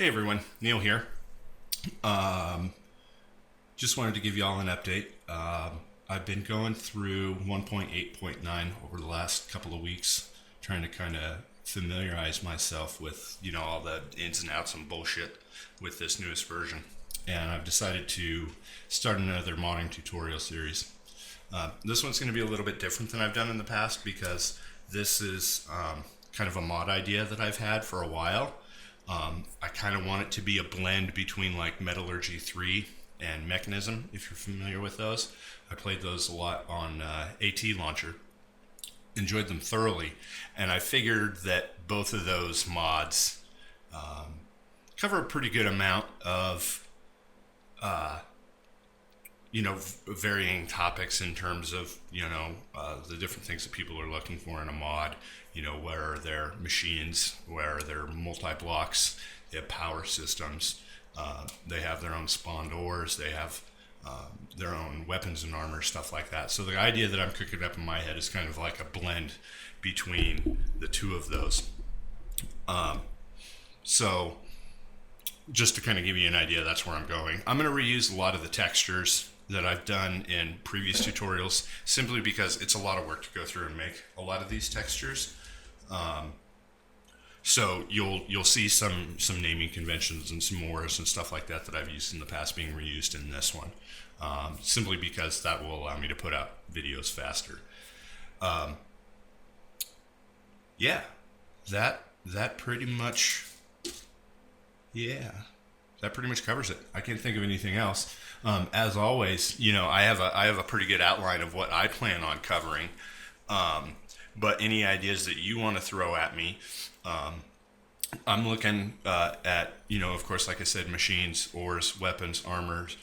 Hey everyone, Neil here. Um, just wanted to give you all an update. I've been going through 1.8.9 over the last couple of weeks, trying to kind of familiarize myself with, all the ins and outs and bullshit with this newest version. And I've decided to start another modding tutorial series. This one's going to be a little bit different than I've done in the past because this is kind of a mod idea that I've had for a while. I kind of want it to be a blend between like Metallurgy 3 and Mechanism, if you're familiar with those. I played those a lot on AT Launcher, enjoyed them thoroughly, and I figured that both of those mods cover a pretty good amount of varying topics in terms of, the different things that people are looking for in a mod. Where are their machines, where are their multi-blocks, they have power systems, they have their own spawn doors, they have their own weapons and armor, stuff like that. So the idea that I'm cooking up in my head is kind of like a blend between the two of those. So just to kind of give you an idea, that's where I'm going. I'm going to reuse a lot of the textures that I've done in previous tutorials, simply because it's a lot of work to go through and make a lot of these textures. So you'll see some naming conventions and some mores and stuff like that I've used in the past being reused in this one, simply because that will allow me to put out videos faster. Yeah, that pretty much. Yeah, that pretty much covers it. I can't think of anything else. As always, I have a pretty good outline of what I plan on covering. But any ideas that you want to throw at me, I'm looking at, of course, like I said, machines, ores, weapons, armors,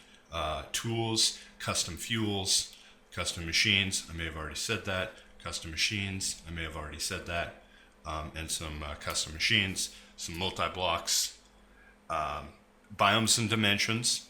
tools, custom fuels, custom machines. I may have already said that. Custom machines. I may have already said that. And some custom machines, some multi-blocks. Biomes and dimensions.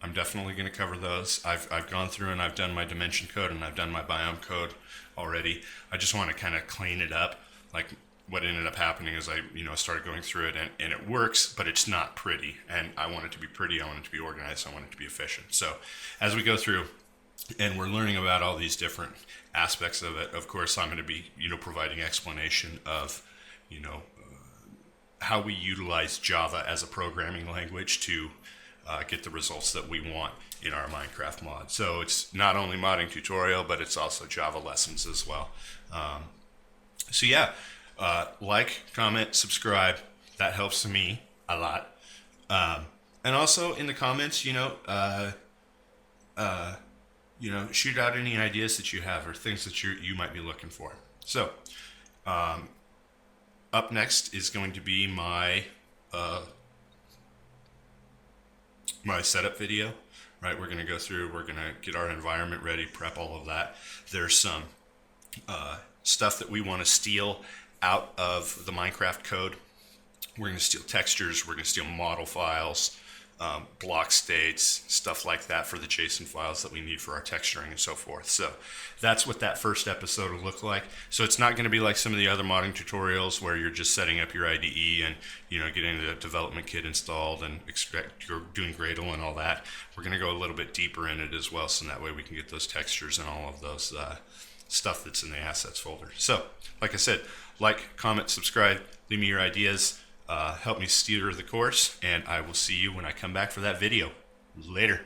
I'm definitely going to cover those. I've gone through and I've done my dimension code and I've done my biome code already. I just want to kind of clean it up. Like what ended up happening is I started going through it and it works, but it's not pretty. And I want it to be pretty. I want it to be organized. I want it to be efficient. So as we go through and we're learning about all these different aspects of it, of course, I'm going to be, providing explanation of, how we utilize Java as a programming language to get the results that we want in our Minecraft mod. So it's not only modding tutorial, but it's also Java lessons as well. So yeah, like, comment, subscribe. That helps me a lot. And also in the comments, shoot out any ideas that you have or things that you might be looking for. So, up next is going to be my setup video, right? We're going to go through, we're going to get our environment ready, prep all of that. There's some stuff that we want to steal out of the Minecraft code. We're going to steal textures, we're going to steal model files, block states, stuff like that for the JSON files that we need for our texturing and so forth. So that's what that first episode will look like. So it's not going to be like some of the other modding tutorials where you're just setting up your IDE and getting the development kit installed and you're doing Gradle and all that. We're going to go a little bit deeper in it as well, so that way we can get those textures and all of those stuff that's in the assets folder. So like I said, like, comment, subscribe, leave me your ideas. Help me steer the course, and I will see you when I come back for that video. Later.